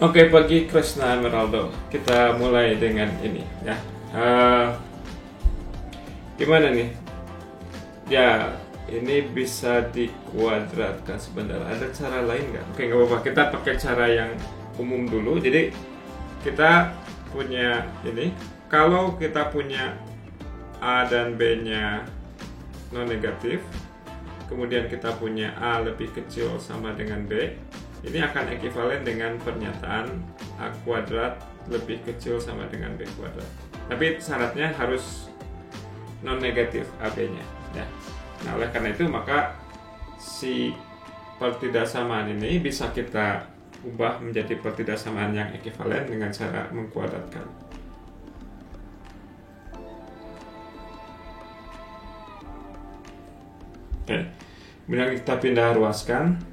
Oke, bagi Krishna Emeraldo, kita mulai dengan ini ya. Gimana nih? Ya, ini bisa dikuadratkan sebenarnya. Ada cara lain nggak? Oke, nggak apa-apa. Kita pakai cara yang umum dulu. Jadi kita punya ini. Kalau kita punya A dan B-nya non negatif, kemudian kita punya A lebih kecil sama dengan B, ini akan ekivalen dengan pernyataan A kuadrat lebih kecil sama dengan B kuadrat. Tapi syaratnya harus non negatif AB-nya ya. Nah, oleh karena itu maka si pertidaksamaan ini bisa kita ubah menjadi pertidaksamaan yang ekivalen dengan cara mengkuadratkan. Oke, kemudian kita pindah ruaskan.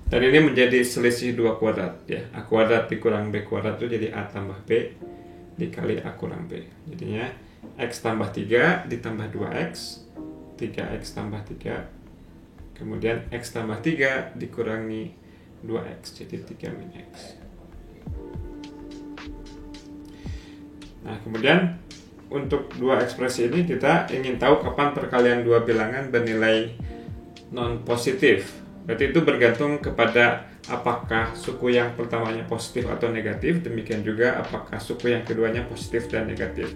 Dan ini menjadi selisih 2 kuadrat ya. A kuadrat dikurang B kuadrat itu jadi A tambah B dikali A kurang B. Jadinya X tambah 3 ditambah 2X, 3X tambah 3, kemudian X tambah 3 dikurangi 2X, jadi 3 min X. Nah, kemudian untuk dua ekspresi ini kita ingin tahu kapan perkalian dua bilangan bernilai non positif. Berarti itu bergantung kepada apakah suku yang pertamanya positif atau negatif, demikian juga apakah suku yang keduanya positif dan negatif.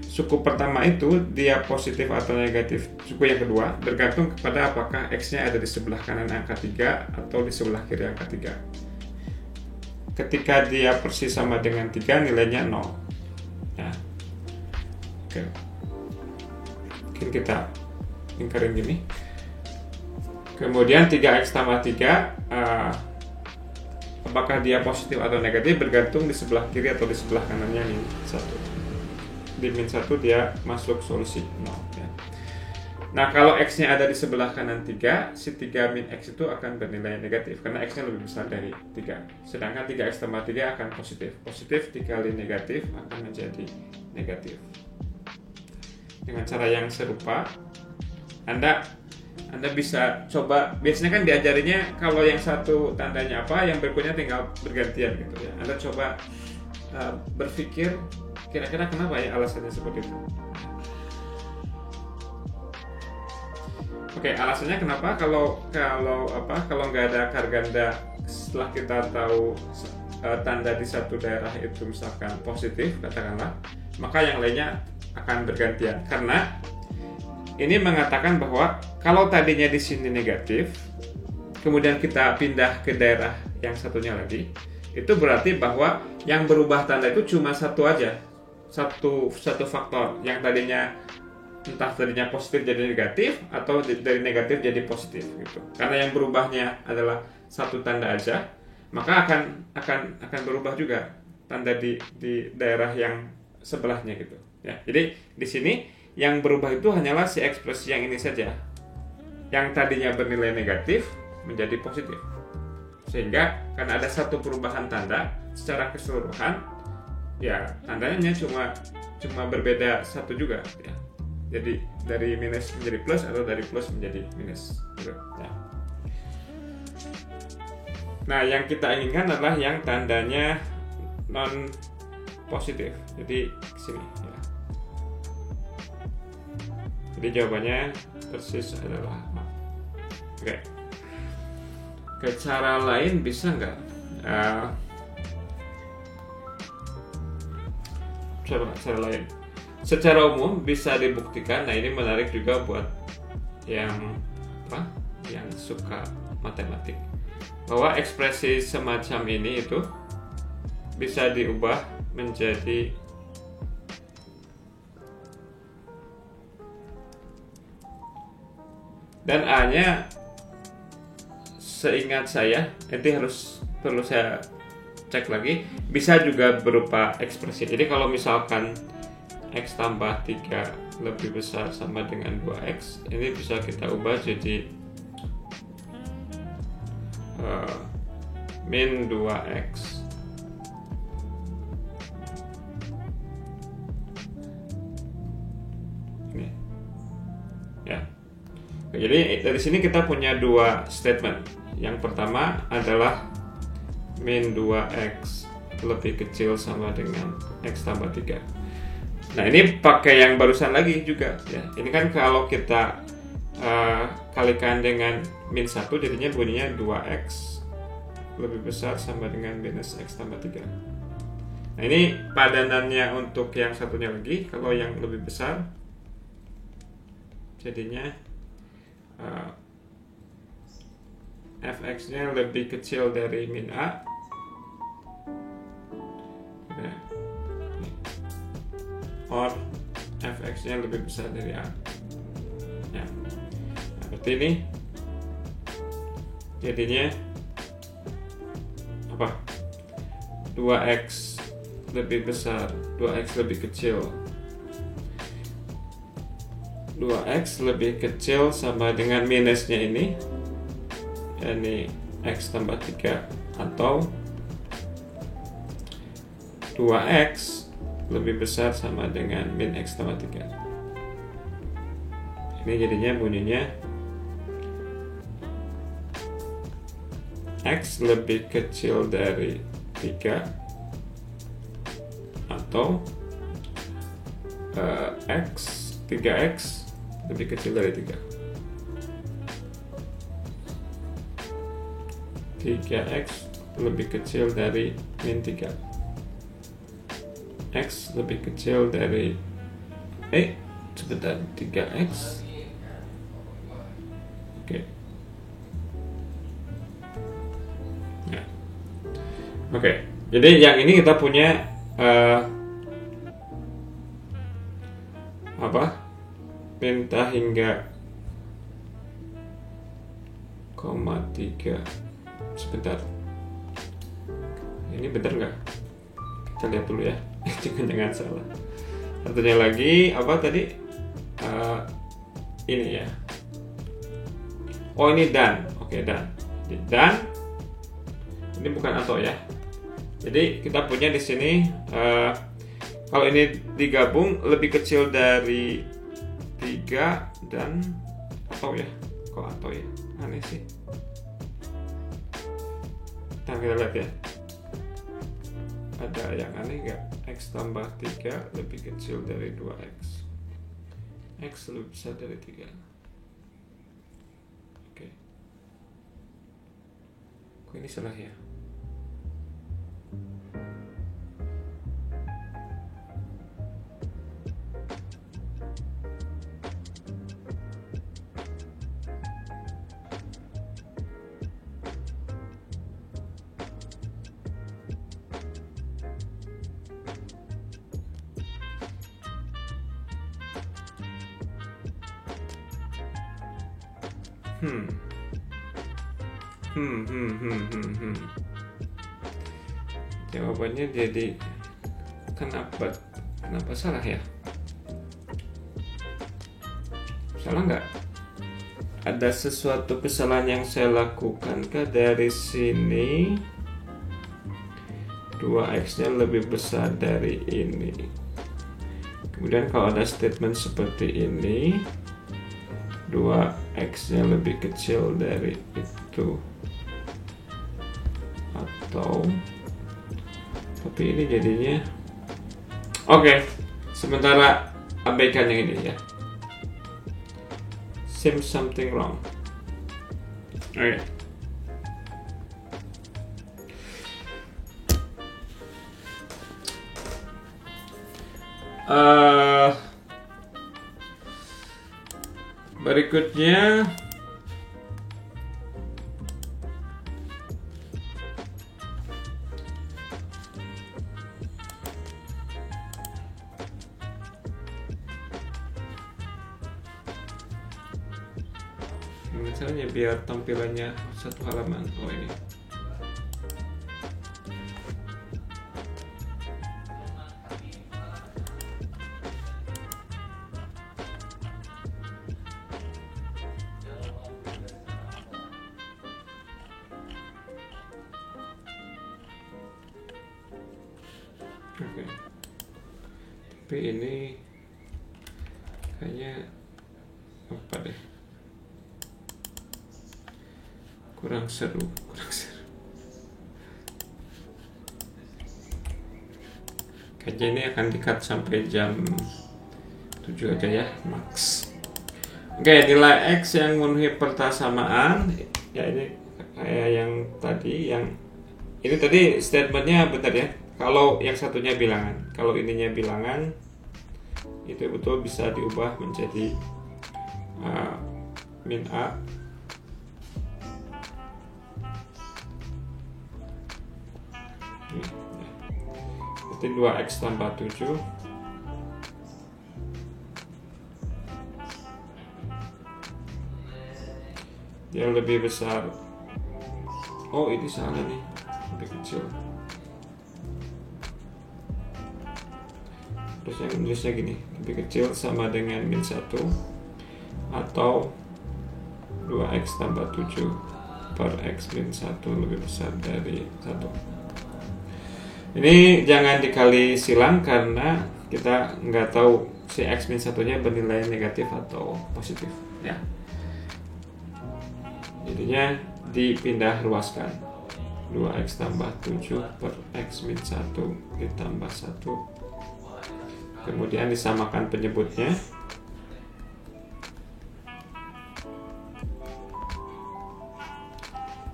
Suku pertama itu dia positif atau negatif. Suku yang kedua bergantung kepada apakah X-nya ada di sebelah kanan angka 3 atau di sebelah kiri angka 3. Ketika dia persis sama dengan 3, nilainya 0. Nah, oke. Mungkin kita lingkarin gini. Kemudian 3X tambah 3, apakah dia positif atau negatif bergantung di sebelah kiri atau di sebelah kanannya min 1. Di min 1 dia masuk solusi 0 ya. Nah, kalau X-nya ada di sebelah kanan 3, si 3 min X itu akan bernilai negatif karena X-nya lebih besar dari 3. Sedangkan 3X tambah 3 akan positif. Positif dikali negatif akan menjadi negatif. Dengan cara yang serupa, Anda bisa coba, biasanya kan diajarinya kalau yang satu tandanya apa, yang berikutnya tinggal bergantian gitu ya. Anda coba berpikir kira-kira kenapa ya alasannya seperti itu. Oke, alasannya kenapa kalau nggak ada akar ganda setelah kita tahu tanda di satu daerah itu misalkan positif katakanlah, maka yang lainnya akan bergantian karena ini mengatakan bahwa kalau tadinya di sini negatif, kemudian kita pindah ke daerah yang satunya lagi, itu berarti bahwa yang berubah tanda itu cuma satu aja, satu faktor. Yang tadinya positif jadi negatif atau dari negatif jadi positif gitu. Karena yang berubahnya adalah satu tanda aja, maka akan berubah juga tanda di daerah yang sebelahnya gitu. Ya, jadi di sini yang berubah itu hanyalah si ekspresi yang ini saja. Yang tadinya bernilai negatif menjadi positif. Sehingga karena ada satu perubahan tanda secara keseluruhan, ya tandanya cuma berbeda satu juga ya. Jadi dari minus menjadi plus atau dari plus menjadi minus gitu, ya. Nah, yang kita inginkan adalah yang tandanya non positif. Jadi sini ya. Jadi jawabannya persis adalah oke. Cara lain bisa nggak? Cara lain. Secara umum bisa dibuktikan. Nah, ini menarik juga buat yang suka matematik. Bahwa ekspresi semacam ini itu bisa diubah menjadi dan A-nya seingat saya, nanti perlu saya cek lagi, bisa juga berupa ekspresi. Jadi kalau misalkan X tambah 3 lebih besar sama dengan 2X, ini bisa kita ubah jadi min 2X ini ya. Jadi dari sini kita punya dua statement. Yang pertama adalah min 2x lebih kecil sama dengan x tambah 3. Nah ini pakai yang barusan lagi juga ya. Ini kan kalau kita kalikan dengan min 1 jadinya bunyinya 2x lebih besar sama dengan minus x tambah 3. Nah ini padanannya untuk yang satunya lagi. Kalau yang lebih besar jadinya fx-nya lebih kecil dari min a. Or fx-nya lebih besar dari a ya. Nah, berarti ini jadinya apa? 2x lebih besar, 2x lebih kecil, 2x lebih kecil sama dengan minusnya ini x tambah 3, atau 2x lebih besar sama dengan min x tambah 3. Ini jadinya bunyinya x lebih kecil dari 3 atau 3x lebih kecil dari 3. 3x lebih kecil dari min 3. X lebih kecil dari sebentar, 3x. Oke. Ya. Oke. Jadi yang ini kita punya minta hingga 0,3. Sebentar. Ini benar nggak? Kita lihat dulu ya. Jangan salah. Satunya lagi apa tadi? Ini ya. Oh ini dan. Oke, dan. Dan ini bukan atau ya. Jadi kita punya di sini kalau ini digabung lebih kecil dari 3 dan atau ya. Kok atau ya? Aneh sih. Kita lihat ya. Ada yang aneh nggak? X tambah 3 lebih kecil dari 2x. X lebih besar dari 3. Oke. Kok ini salah ya? Jawabannya jadi kenapa salah ya? Salah nggak? Ada sesuatu kesalahan yang saya lakukan kah dari sini? 2x-nya lebih besar dari ini. Kemudian kalau ada statement seperti ini, 2x-nya lebih kecil dari itu, atau tapi ini jadinya oke. Sementara abaikan yang ini ya. Seems something wrong. Oke. Berikutnya misalnya biar tampilannya satu halaman. Oh ini. Oke. Tapi ini kayaknya apa deh? kurang seru. Kayaknya ini akan di-cut sampai jam 7 aja ya, max. Oke, nilai X yang memenuhi persamaan, ya ini kayak yang tadi, yang ini tadi statementnya benar ya. Kalau yang satunya bilangan, kalau ininya bilangan, itu betul bisa diubah menjadi min A. Berarti 2X tambah 7 dia lebih besar. Oh, ini salah nih, lebih kecil. Terus yang nulisnya gini, lebih kecil sama dengan min 1 atau 2X tambah 7 per X min 1 lebih besar dari 1. Ini jangan dikali silang karena kita nggak tahu si X min 1-nya bernilai negatif atau positif ya. Jadinya dipindah ruaskan, 2X tambah 7 per X min 1 ditambah 1, kemudian disamakan penyebutnya,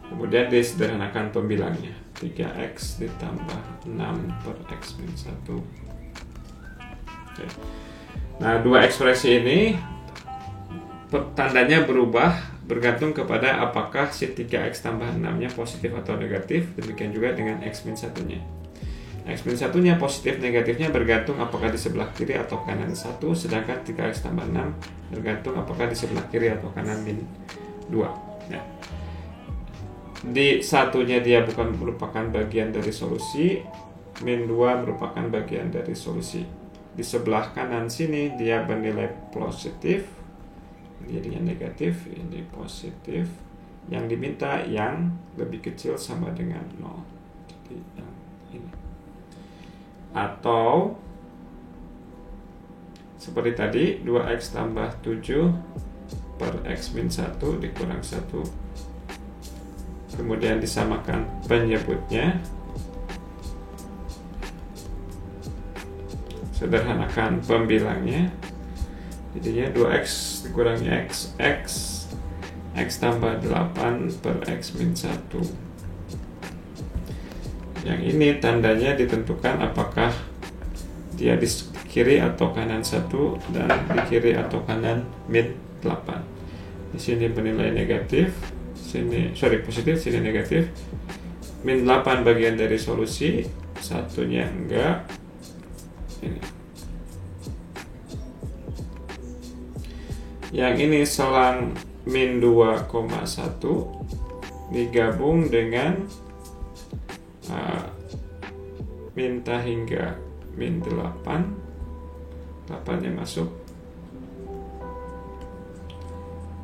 kemudian disederhanakan pembilangnya, 3X ditambah 6 per X min 1. Oke. Nah, dua ekspresi ini tandanya berubah bergantung kepada apakah si 3X tambah 6-nya positif atau negatif. Demikian juga dengan X min 1-nya. X min 1-nya positif negatifnya bergantung apakah di sebelah kiri atau kanan 1, sedangkan 3X tambah 6 bergantung apakah di sebelah kiri atau kanan min 2 ya. Di satunya dia bukan merupakan bagian dari solusi, min 2 merupakan bagian dari solusi. Di sebelah kanan sini dia bernilai positif, jadinya negatif, ini positif. Yang diminta yang lebih kecil sama dengan 0. Jadi yang ini. Atau seperti tadi, 2X tambah 7 per X min 1 dikurang 1. Kemudian disamakan penyebutnya, sederhanakan pembilangnya, jadinya 2X dikurangi X, X tambah 8 per X min 1. Yang ini tandanya ditentukan apakah dia di kiri atau kanan 1 dan di kiri atau kanan min 8. Di sini bernilai negatif, sini positif, sini negatif. Min 8 bagian dari solusi, satunya enggak. Ini. Yang ini selang min 2,1 digabung dengan minta hingga min 8, 8-nya masuk,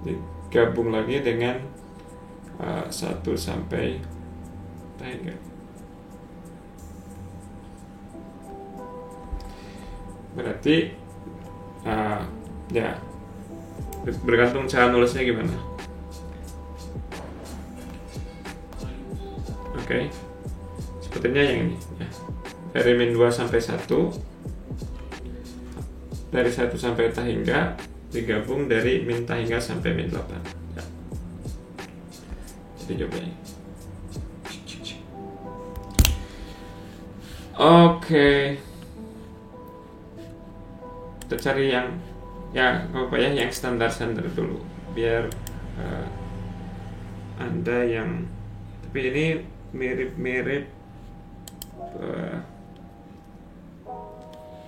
digabung lagi dengan 1 sampai hingga. Berarti ya bergantung cara nulisnya gimana. Oke. Sepertinya yang ini ya. Dari min 2 sampai 1, dari 1 sampai hingga digabung dari min hingga sampai min 8 ya. Jadi jawabannya. Oke. Kita cari yang yang standar dulu biar Anda yang, tapi ini mirip-mirip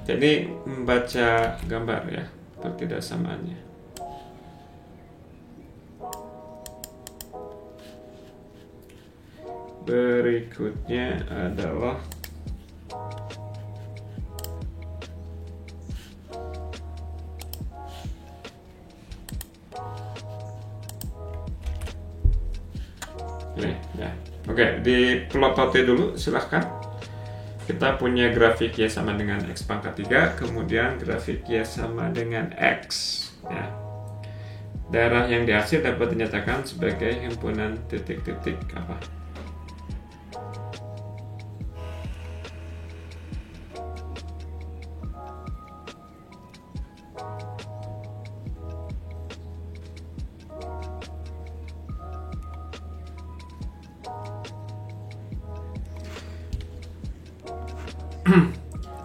jadi membaca gambar ya pertidaksamaannya. Berikutnya adalah ini ya. Oke, di plototin dulu silahkan. Kita punya grafik Y sama dengan X pangkat 3, kemudian grafik Y sama dengan X ya. daerah yang diarsir dapat dinyatakan sebagai himpunan titik-titik apa?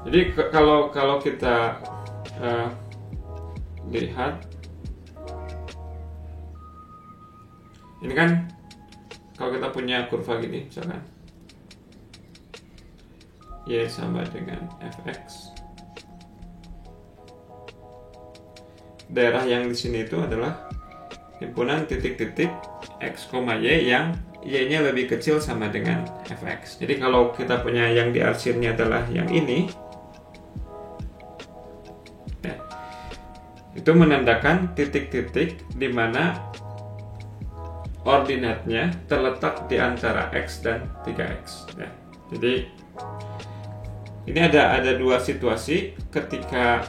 Jadi kalau kita lihat ini kan, kalau kita punya kurva gini misalkan Y sama dengan fx, daerah yang di sini itu adalah himpunan titik-titik x, y yang y-nya lebih kecil sama dengan fx. Jadi kalau kita punya yang diarsirnya adalah yang ini, ya, itu menandakan titik-titik di mana ordinatnya terletak di antara x dan 3x. Ya. Jadi ini ada dua situasi ketika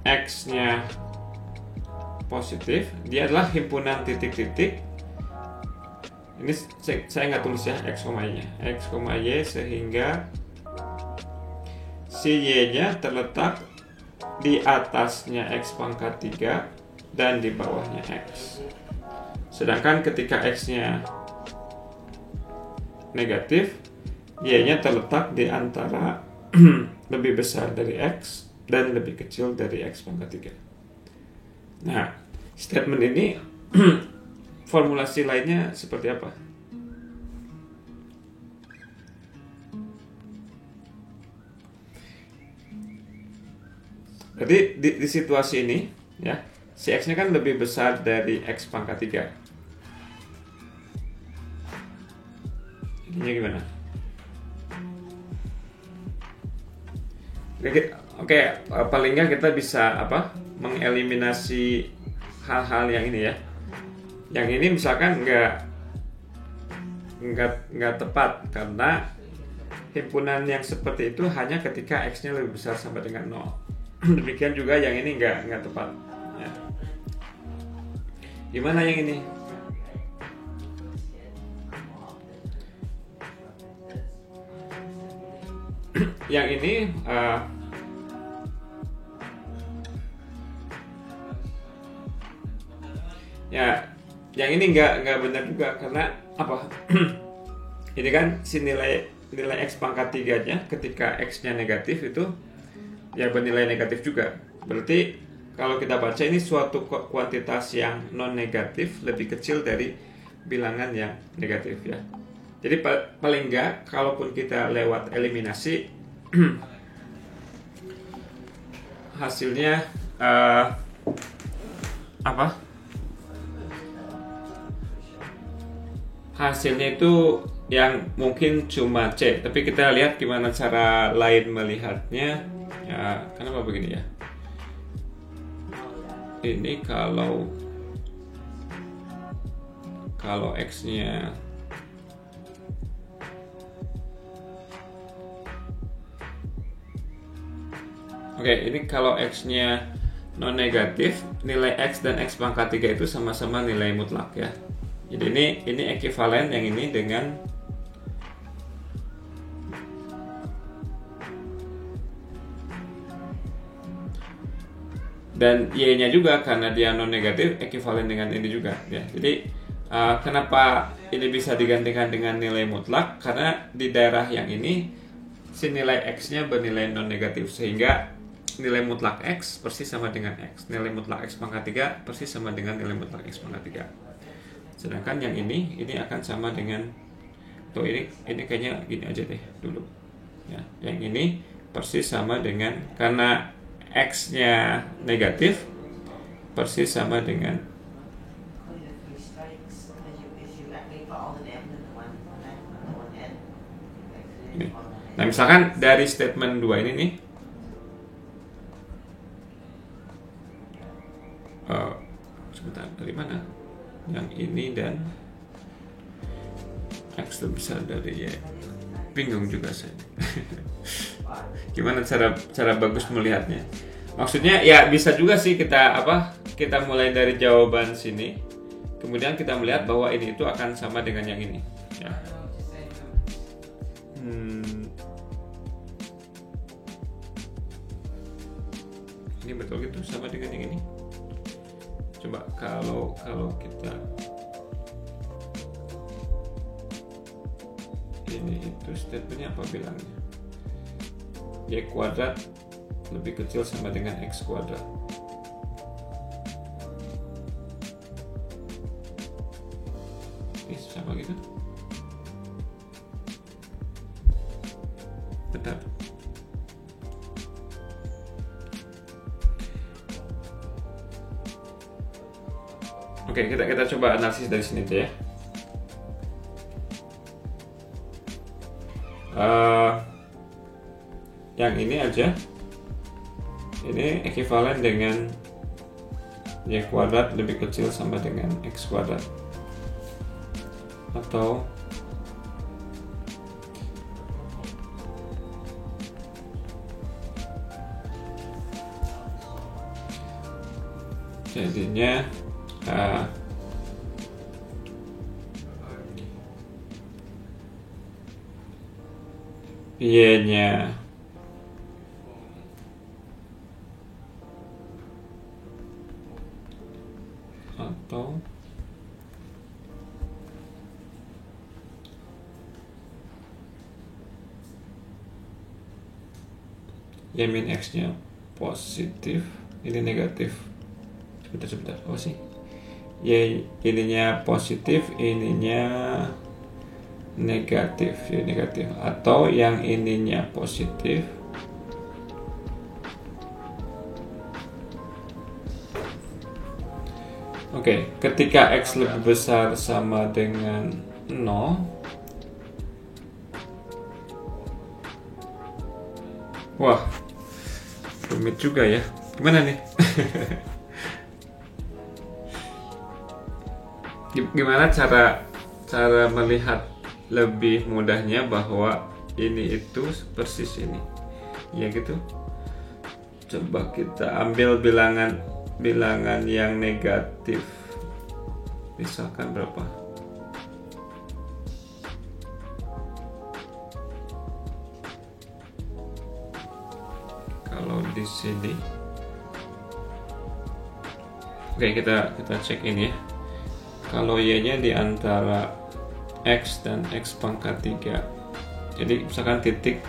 x-nya positif, dia adalah himpunan titik-titik. Ini saya nggak tulis ya x, y-nya, x, y, sehingga si y-nya terletak di atasnya x pangkat 3 dan di bawahnya x. Sedangkan ketika x-nya negatif, y-nya terletak di antara lebih besar dari x dan lebih kecil dari x pangkat 3. Nah, statement ini formulasi lainnya seperti apa? Jadi di situasi ini, ya, si x-nya kan lebih besar dari x pangkat 3. Jadinya gimana? Oke, paling nggak kita bisa mengeliminasi hal-hal yang ini ya. Yang ini misalkan nggak tepat karena himpunan yang seperti itu hanya ketika x-nya lebih besar sama dengan 0. Demikian juga yang ini nggak tepat. Ya. Gimana yang ini? Yang ini ya, yang ini nggak benar juga karena apa? Ini kan si nilai x pangkat 3-nya ketika x-nya negatif itu ya bernilai negatif juga. Berarti kalau kita baca ini suatu kuantitas yang non negatif lebih kecil dari bilangan yang negatif ya. Jadi paling nggak kalaupun kita lewat eliminasi hasilnya hasilnya itu yang mungkin cuma C, tapi kita lihat gimana cara lain melihatnya ya. Kenapa begini ya? Ini kalau x-nya ini kalau x-nya non negatif, nilai x dan x pangkat 3 itu sama-sama nilai mutlak ya. Jadi ini ekivalen yang ini dengan dan y-nya juga karena dia non negatif ekivalen dengan ini juga ya. Jadi kenapa ini bisa digantikan dengan nilai mutlak? Karena di daerah yang ini si nilai x-nya bernilai non negatif sehingga nilai mutlak x persis sama dengan x. Nilai mutlak x pangkat 3 persis sama dengan nilai mutlak x pangkat 3. Sedangkan yang ini akan sama dengan ini kayaknya gini aja deh dulu. Ya, yang ini persis sama dengan karena x-nya negatif persis sama dengan ini. Nah, misalkan dari statement 2 ini nih sebentar, dari mana? Yang ini dan x lebih besar dari y. Bingung juga saya. Gimana cara bagus melihatnya? Maksudnya ya bisa juga sih kita kita mulai dari jawaban sini, kemudian kita melihat bahwa ini itu akan sama dengan yang ini. Ya. Ini betul gitu sama dengan yang ini. Coba kalau kita ini itu statementnya apa bilangnya? Y kuadrat lebih kecil sama dengan X kuadrat. Ini sama gitu. Benar. Oke, kita coba analisis dari sini aja ya. Yang ini aja, ini ekuivalen dengan Y kuadrat lebih kecil sama dengan X kuadrat, atau jadinya Y-nya atau Y min X-nya positif, ini negatif. Sebentar, apa sih? Y ininya positif, ininya negatif, ya negatif, atau yang ininya positif, oke, ketika X lebih besar sama dengan 0, wah, rumit juga ya. Gimana nih? Gimana cara melihat lebih mudahnya bahwa ini itu persis ini, ya gitu. Coba kita ambil bilangan yang negatif, misalkan berapa? Kalau di sini, oke, kita cek ini ya. Kalau Y-nya di antara X dan X pangkat 3, jadi misalkan titik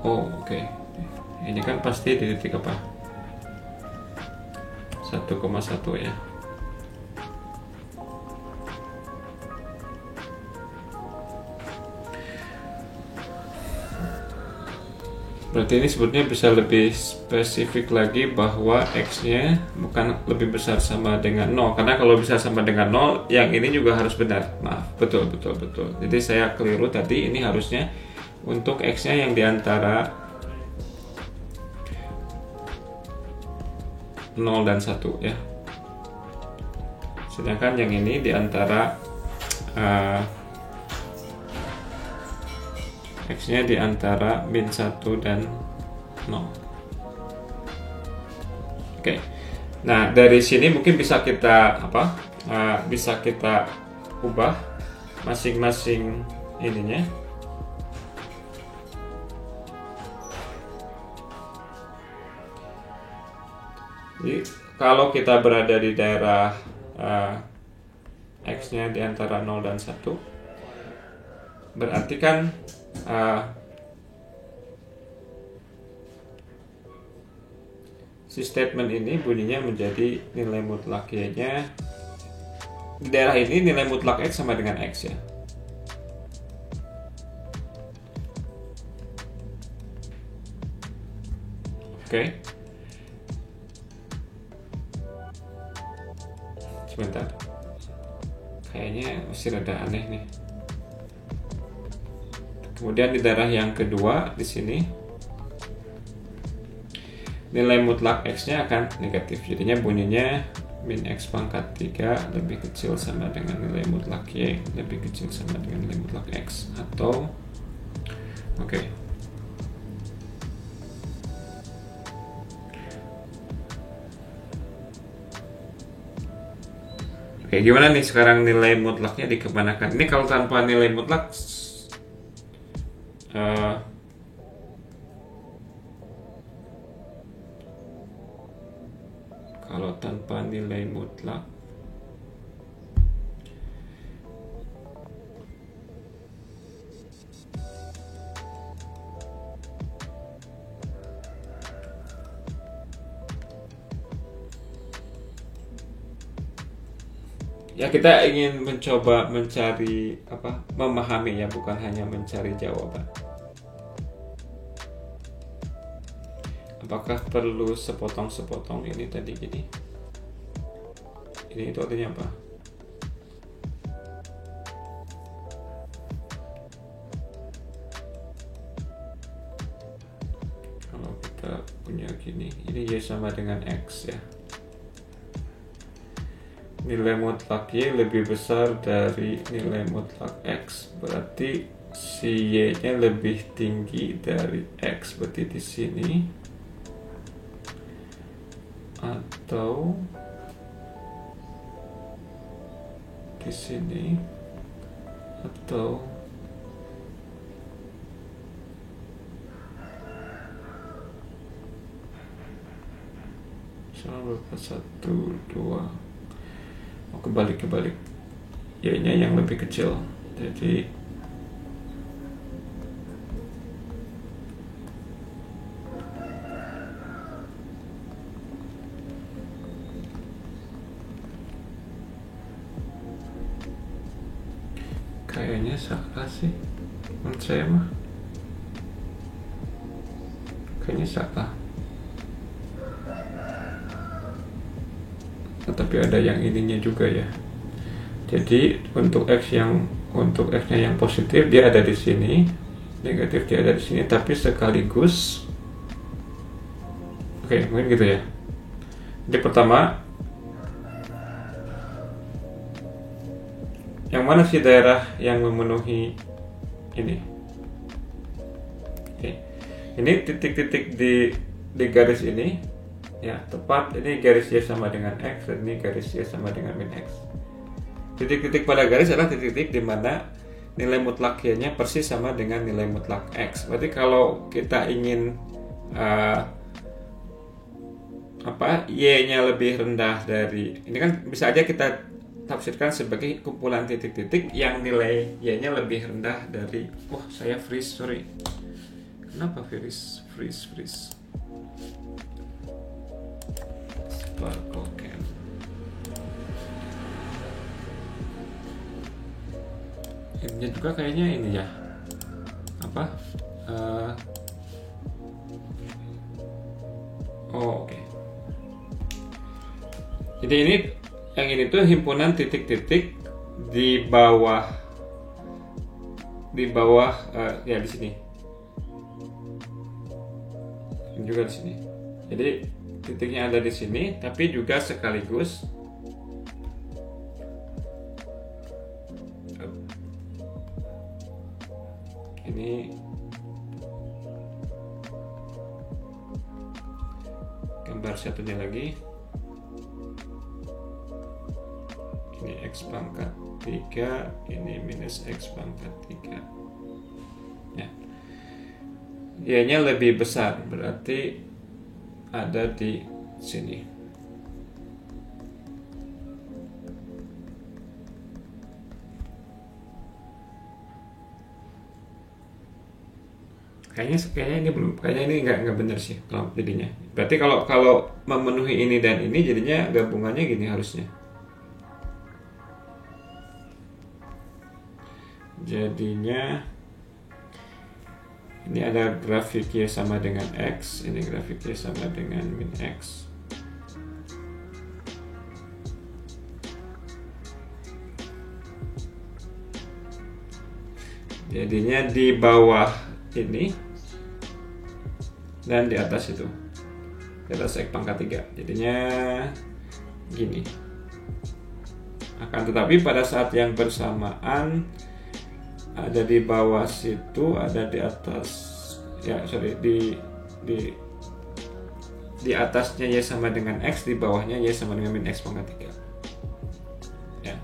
oke. Ini kan pasti di titik apa? 1,1 ya. Berarti ini sebetulnya bisa lebih spesifik lagi bahwa X-nya bukan lebih besar sama dengan 0, karena kalau bisa sama dengan 0, yang ini juga harus benar. Maaf, betul. Jadi saya keliru tadi, ini harusnya untuk X-nya yang diantara 0 dan 1 ya. Sedangkan yang ini diantara X-nya diantara min 1 dan 0. Oke. Nah, dari sini mungkin bisa kita bisa kita ubah masing-masing ininya. Jadi, kalau kita berada di daerah X-nya di antara 0 dan 1, berarti kan si statement ini bunyinya menjadi nilai mutlak Y-nya di daerah ini, nilai mutlak X sama dengan X ya. Oke. Sebentar, kayaknya masih rada aneh nih. Kemudian di daerah yang kedua di sini nilai mutlak X-nya akan negatif. Jadinya bunyinya min X pangkat 3 lebih kecil sama dengan nilai mutlak Y lebih kecil sama dengan nilai mutlak X. Atau oke. Oke, gimana nih sekarang nilai mutlaknya dikemanakan? Ini kalau tanpa nilai mutlak kalau tanpa nilai mutlak ya kita ingin mencoba mencari memahami ya, bukan hanya mencari jawaban. Apakah perlu sepotong-sepotong ini tadi gini? Ini itu artinya apa? Kalau kita punya gini, ini Y sama dengan X ya. Nilai mutlak Y lebih besar dari nilai mutlak X, berarti si Y-nya lebih tinggi dari X, berarti di sini. Atau di sini, atau berapa 1, 2 kebalik Y-nya yang lebih kecil, jadi kayaknya salah sih menurut saya mah, kayaknya salah. Tapi ada yang ininya juga ya. Jadi untuk X-nya yang positif dia ada di sini, negatif dia ada di sini, tapi sekaligus mungkin gitu ya. Jadi pertama, yang mana sih daerah yang memenuhi ini? Ini titik-titik di garis ini ya, tepat ini garis Y sama dengan X dan ini garis Y sama dengan min X. Titik-titik pada garis adalah titik-titik di mana nilai mutlak Y-nya persis sama dengan nilai mutlak X. Berarti kalau kita ingin Y-nya lebih rendah dari ini, kan bisa aja kita tafsirkan sebagai kumpulan titik-titik yang nilai Y-nya lebih rendah dari saya freeze, sorry. Kenapa freeze? Sparkle can. Ini juga kayaknya ini ya. Oke. Jadi yang ini tuh himpunan titik-titik di bawah ya di sini. Ini juga di sini. Jadi titiknya ada di sini, tapi juga sekaligus ini gambar satunya lagi. Ini X pangkat 3, ini minus X pangkat 3 ya. Y-nya lebih besar, berarti ada di sini. Kayaknya ini belum, kayaknya ini nggak benar sih kalau jadinya. Berarti kalau memenuhi ini dan ini jadinya gabungannya gini harusnya. Jadinya ini ada grafik Y sama dengan X, ini grafik Y sama dengan min X. Jadinya di bawah ini dan di atas itu, di atas X pangkat 3. Jadinya gini. Akan tetapi pada saat yang bersamaan ada di bawah situ, ada di atas, ya sorry, di atasnya Y sama dengan X, di bawahnya Y sama dengan min X pangkat 3. Ya.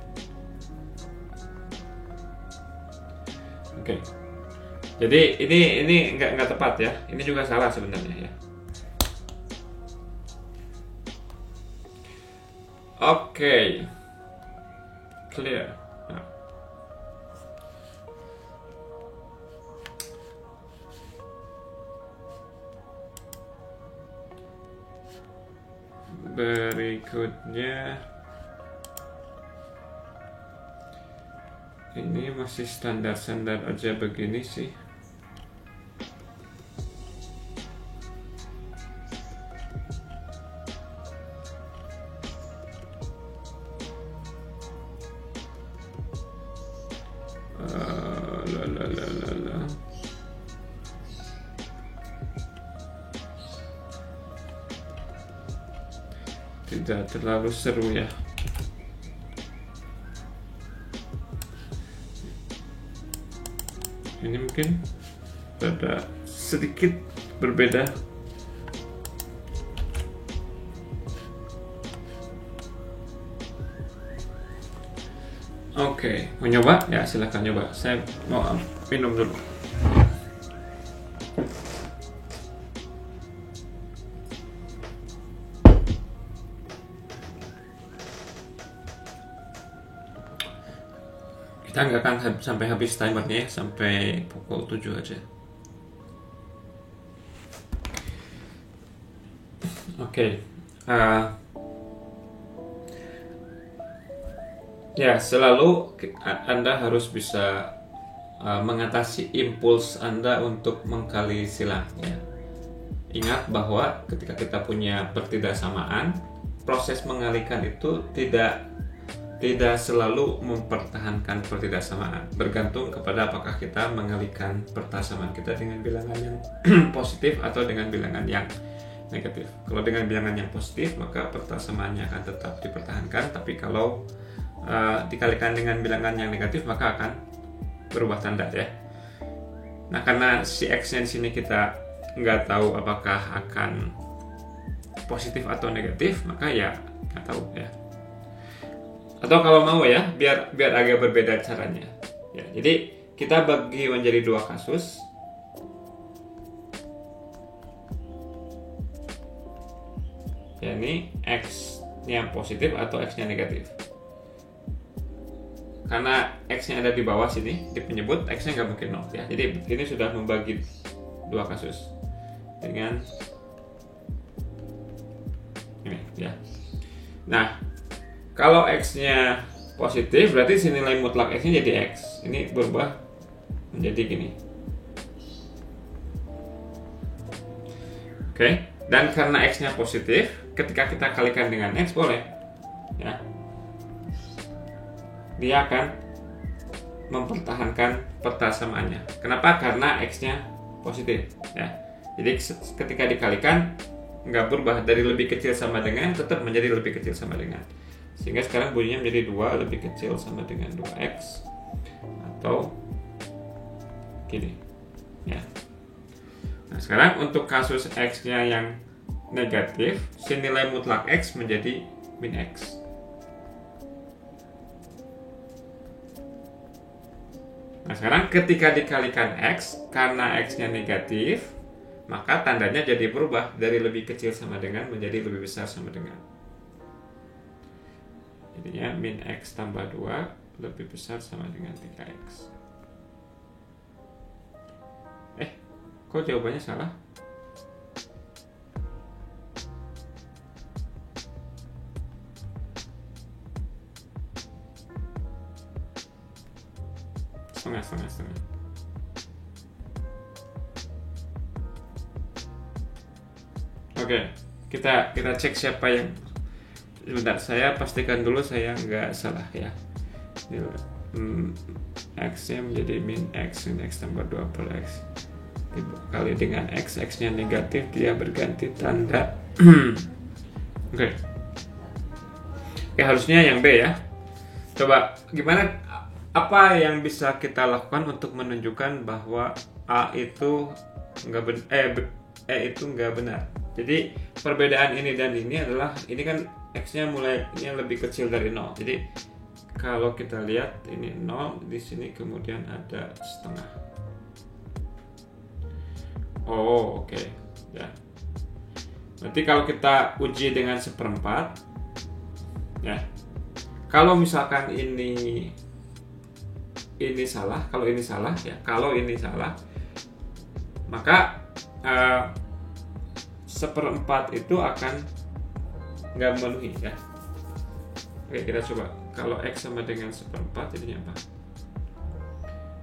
Oke. Jadi ini nggak tepat ya. Ini juga salah sebenarnya ya. Oke. Clear. Nah. Berikutnya ini masih standar-standar aja begini sih. Tidak terlalu seru ya. Ini mungkin ada sedikit berbeda. Oke, mau nyoba? Ya silahkan nyoba. Saya mau minum dulu. Kita nggak akan sampai habis timernya ya, sampai pukul 7 aja. Oke. Ya, selalu Anda harus bisa mengatasi impuls Anda untuk mengkali silang ya. Ingat bahwa ketika kita punya pertidaksamaan, proses mengalihkan itu tidak selalu mempertahankan pertidaksamaan, bergantung kepada apakah kita mengalihkan pertasamaan kita dengan bilangan yang positif atau dengan bilangan yang negatif. Kalau dengan bilangan yang positif, maka pertasamaannya akan tetap dipertahankan, tapi kalau dikalikan dengan bilangan yang negatif, maka akan berubah tanda ya. Nah, karena si X-nya di sini kita nggak tahu apakah akan positif atau negatif, maka ya nggak tahu ya. Atau kalau mau ya, biar agak berbeda caranya. Ya, jadi kita bagi menjadi dua kasus. Ya, ini X-nya positif atau X-nya negatif. Karena X-nya ada di bawah sini, di penyebut, X-nya nggak mungkin 0 ya. Jadi ini sudah membagi dua kasus dengan ini ya. Nah, kalau X-nya positif, berarti si nilai mutlak X-nya jadi X. Ini berubah menjadi gini. Oke, dan karena X-nya positif, ketika kita kalikan dengan X boleh ya, dia akan mempertahankan pertasamaannya. Kenapa? Karena X-nya positif ya. Jadi ketika dikalikan nggak berubah, dari lebih kecil sama dengan tetap menjadi lebih kecil sama dengan, sehingga sekarang bunyinya menjadi 2 lebih kecil sama dengan 2X, atau gini ya. Nah, sekarang untuk kasus X-nya yang negatif, si nilai mutlak X menjadi min X. Nah, sekarang ketika dikalikan X, karena X-nya negatif, maka tandanya jadi berubah dari lebih kecil sama dengan menjadi lebih besar sama dengan. Jadinya min X tambah 2 lebih besar sama dengan 3X. Kok jawabannya salah? Setengah. Oke, kita cek siapa yang. Sebentar, saya pastikan dulu saya nggak salah ya. X nya menjadi min X, min X tambah 2 per X dikali dengan X nya negatif, dia berganti tanda. Oke, harusnya yang B ya. Coba gimana, apa yang bisa kita lakukan untuk menunjukkan bahwa A itu itu nggak benar. Jadi perbedaan ini dan ini adalah, ini kan X-nya mulainya lebih kecil dari 0. Jadi kalau kita lihat ini 0, di sini kemudian ada setengah. Oh, oke. Ya. Berarti kalau kita uji dengan 1/4, ya. Kalau misalkan ini salah, kalau ini salah, ya. Kalau ini salah, maka 1/4 itu akan nggak memenuhi, ya. Oke, kita coba. Kalau X sama dengan 1/4, jadinya apa?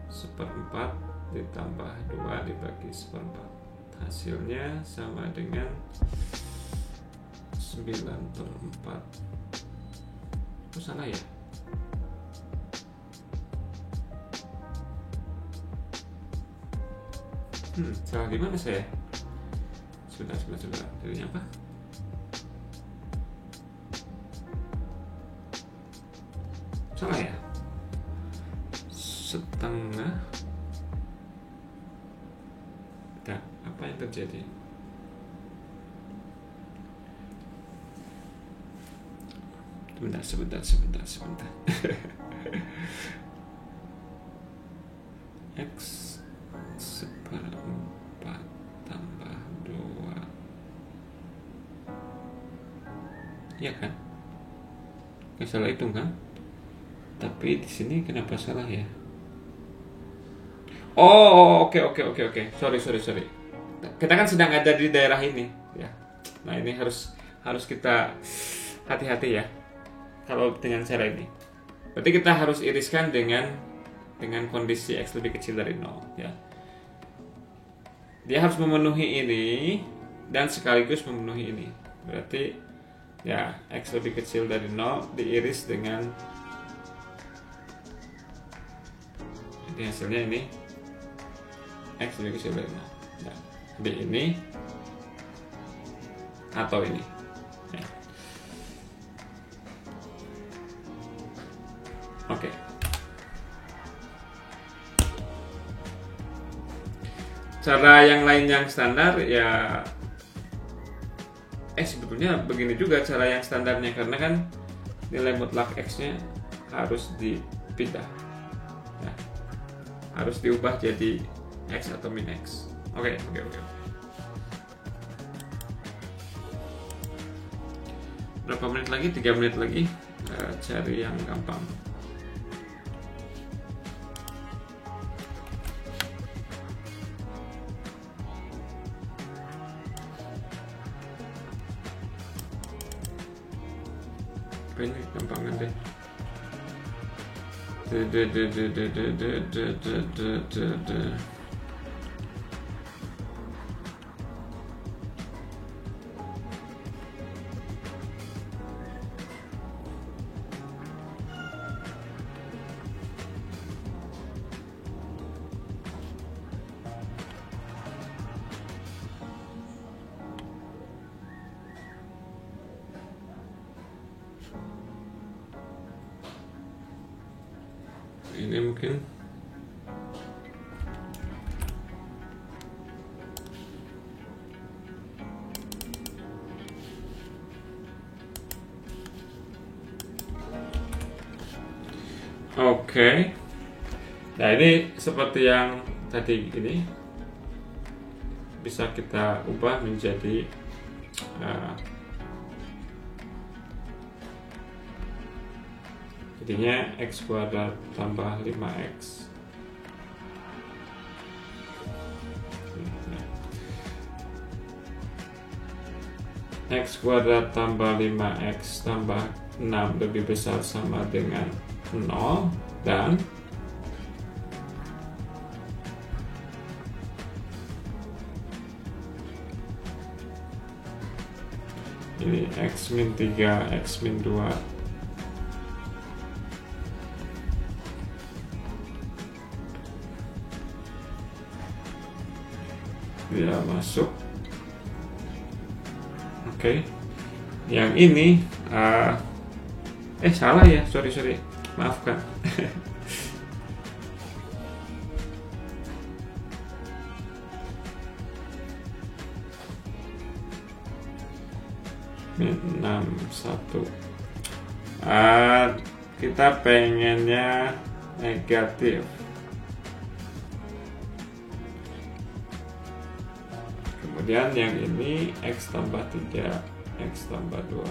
1/4 ditambah 2 dibagi 1/4. Hasilnya sama dengan 9/4. Itu salah ya? Salah di mana saya? Sebentar. Jadinya apa? Salah ya? Setengah. Nah, apa yang terjadi? Sebentar. X 1/4 tambah 2. Ya kan? Nggak salah hitung kan? Tapi di sini kenapa salah ya? Oh, oke. Sorry. Kita kan sedang ada di daerah ini, ya. Nah, ini harus kita hati-hati ya. Kalau dengan cara ini, berarti kita harus iriskan dengan kondisi X lebih kecil dari 0, ya. Dia harus memenuhi ini dan sekaligus memenuhi ini. Berarti ya X lebih kecil dari 0 diiris dengan, jadi hasilnya ini X lebih kecil dari 0, ya. Di ini atau ini, ya. Oke. Cara yang lain yang standar ya, sebetulnya begini juga cara yang standarnya, karena kan nilai mutlak X-nya harus dipindah, ya. Harus diubah jadi X atau min X. Oke. Berapa menit lagi? 3 menit lagi. Cari yang gampang. Ini gampangan deh. Ini mungkin oke. Nah, ini seperti yang tadi, ini bisa kita ubah menjadi jadinya X kuadrat tambah 5X. X kuadrat tambah 5X tambah 6 lebih besar sama dengan 0, dan ini X min 3, X min 2 dia masuk. Oke. Yang ini salah ya, sorry maafkan. -61. Kita pengennya negatif. Kemudian yang ini X tambah 3, X tambah 2.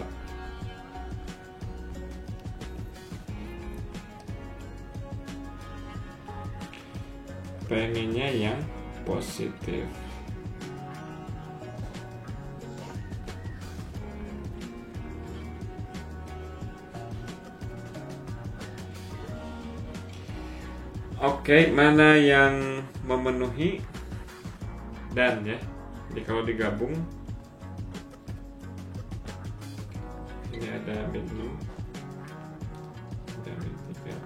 Pengennya yang positif. Oke, mana yang memenuhi dan ya. Jadi kalau digabung ini ada -6, ada -3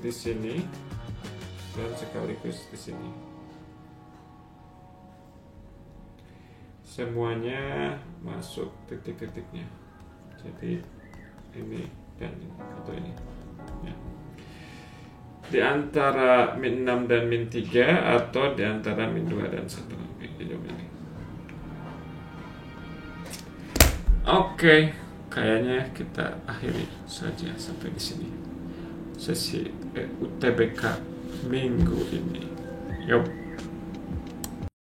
di sini dan sekaligus di sini. Semuanya masuk titik-titiknya. Jadi ini dan ini, atau ini ya. Di antara -6 dan -3 atau di antara -2 dan 1. Ini. Oke, kayaknya kita akhiri saja sampai di sini sesi UTBK minggu ini. Yup.